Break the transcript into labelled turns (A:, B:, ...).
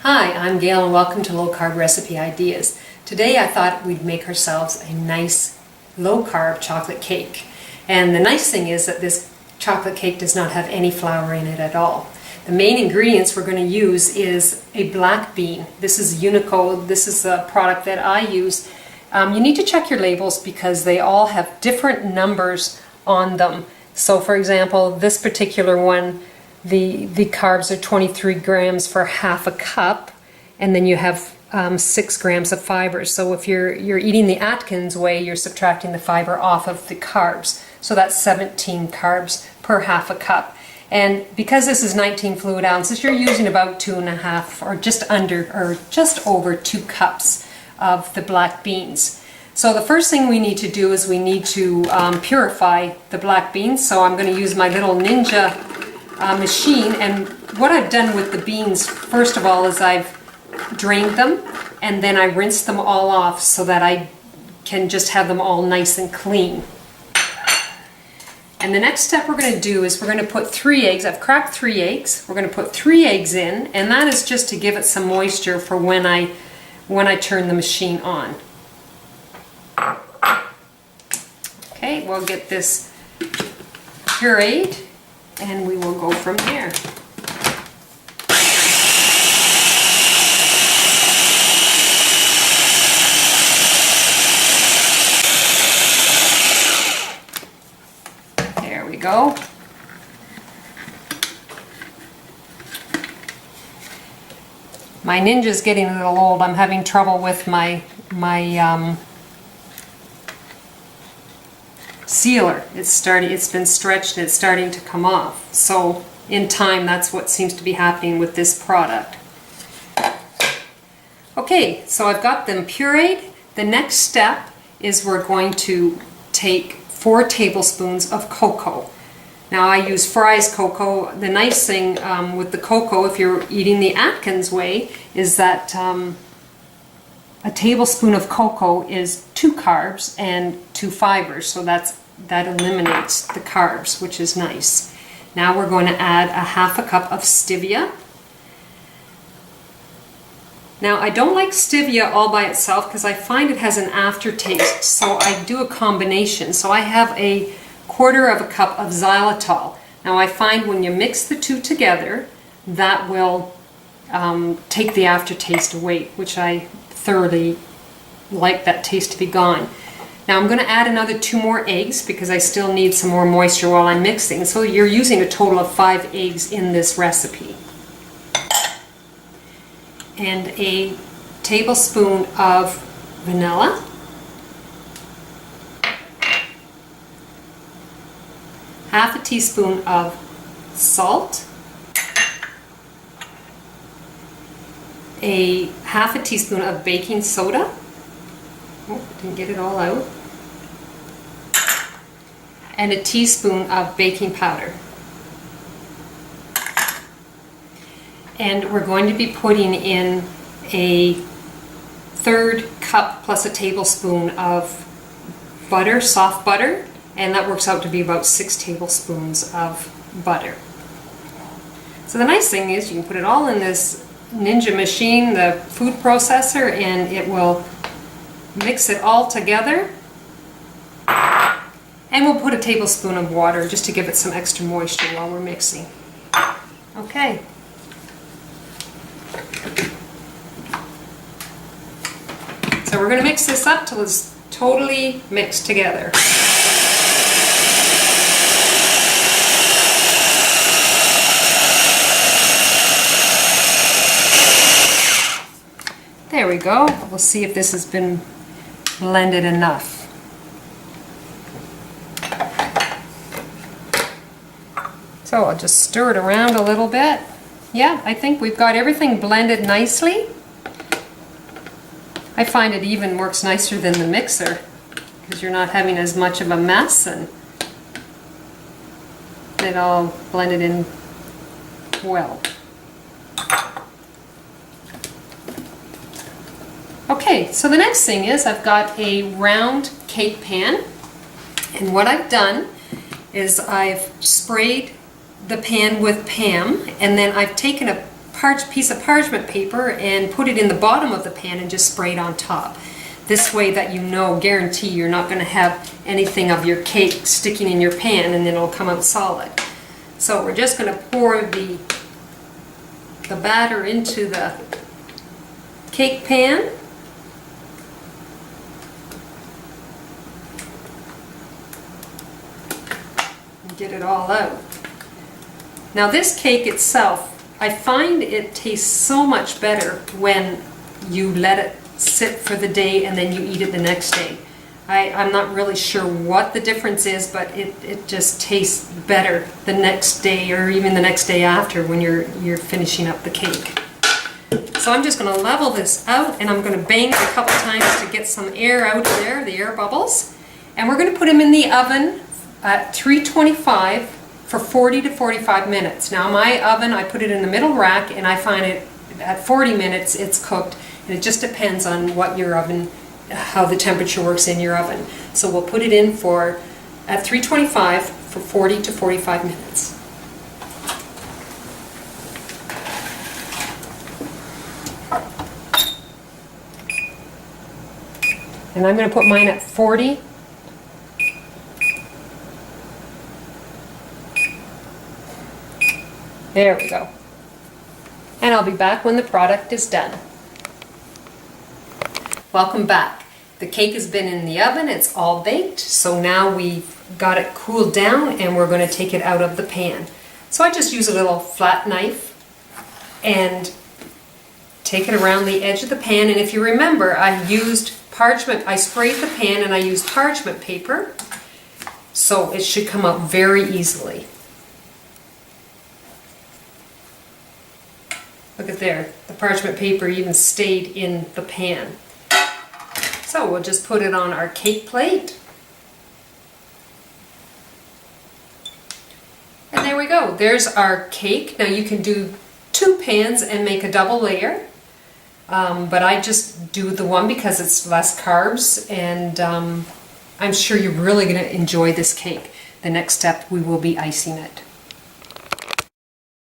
A: Hi, I'm Gail and welcome to Low Carb Recipe Ideas. Today I thought we'd make ourselves a nice low carb chocolate cake. And the nice thing is that this chocolate cake does not have any flour in it at all. The main ingredients we're going to use is a black bean. This is Unicode. This is the product that I use. You need to check your labels because they all have different numbers on them. So for example, this particular one, the carbs are 23 grams for half a cup, and then you have 6 grams of fiber. So if you're eating the Atkins way, you're subtracting the fiber off of the carbs. So that's 17 carbs per half a cup. And because this is 19 fluid ounces, you're using about 2.5 or just under or just over 2 cups of the black beans. So the first thing we need to do is we need to purify the black beans. So I'm going to use my little Ninja machine, and what I've done with the beans first of all is I've drained them and then I rinsed them all off so that I can just have them all nice and clean. And the next step we're going to do is we're going to put 3 eggs. I've cracked 3 eggs. We're going to put 3 eggs in, and that is just to give it some moisture for when I turn the machine on. Okay, we'll get this pureed and we will go from there. There we go. My Ninja's getting a little old. I'm having trouble with my sealer. It's been stretched and it's starting to come off. So in time, that's what seems to be happening with this product. Okay, so I've got them pureed. The next step is we're going to take 4 tablespoons of cocoa. Now I use Fry's cocoa. The nice thing with the cocoa, if you're eating the Atkins way, is that a tablespoon of cocoa is 2 carbs and 2 fibers, so that eliminates the carbs, which is nice. Now we're going to add a half a cup of stevia. Now I don't like stevia all by itself because I find it has an aftertaste, so I do a combination. So I have a 1/4 cup of xylitol. Now I find when you mix the two together, that will take the aftertaste away, which I thoroughly like that taste to be gone. Now I'm going to add another 2 more eggs because I still need some more moisture while I'm mixing. So you're using a total of 5 eggs in this recipe. And a tablespoon of vanilla. Half a teaspoon of salt. A half a teaspoon of baking soda. Oh, didn't get it all out. And a teaspoon of baking powder. And we're going to be putting in a 1/3 cup plus a tablespoon of butter, soft butter, and that works out to be about 6 tablespoons of butter. So the nice thing is you can put it all in this Ninja machine, the food processor, and it will mix it all together. And we'll put a tablespoon of water just to give it some extra moisture while we're mixing. Okay. So we're going to mix this up till it's totally mixed together. There we go. We'll see if this has been blended enough. So I'll just stir it around a little bit. Yeah, I think we've got everything blended nicely. I find it even works nicer than the mixer because you're not having as much of a mess and it all blended in well. Okay, so the next thing is I've got a round cake pan, and what I've done is I've sprayed the pan with Pam, and then I've taken a piece of parchment paper and put it in the bottom of the pan and just spray it on top. This way that you know, guarantee you're not going to have anything of your cake sticking in your pan and then it'll come out solid. So we're just going to pour the batter into the cake pan. And get it all out. Now this cake itself, I find it tastes so much better when you let it sit for the day and then you eat it the next day. I'm not really sure what the difference is, but it just tastes better the next day or even the next day after when you're finishing up the cake. So I'm just going to level this out and I'm going to bang it a couple times to get some air out of there, the air bubbles. And we're going to put them in the oven at 325 for 40 to 45 minutes. Now my oven, I put it in the middle rack and I find it at 40 minutes it's cooked. And it just depends on what your oven, how the temperature works in your oven. So we'll put it in at 325 for 40 to 45 minutes. And I'm going to put mine at 40. There we go. And I'll be back when the product is done. Welcome back. The cake has been in the oven, it's all baked, so now we've got it cooled down and we're going to take it out of the pan. So I just use a little flat knife and take it around the edge of the pan, and if you remember, I sprayed the pan and I used parchment paper, so it should come out very easily. Look at there, the parchment paper even stayed in the pan. So we'll just put it on our cake plate. And there we go, there's our cake. Now you can do 2 pans and make a double layer, but I just do the one because it's less carbs, and I'm sure you're really going to enjoy this cake. The next step, we will be icing it.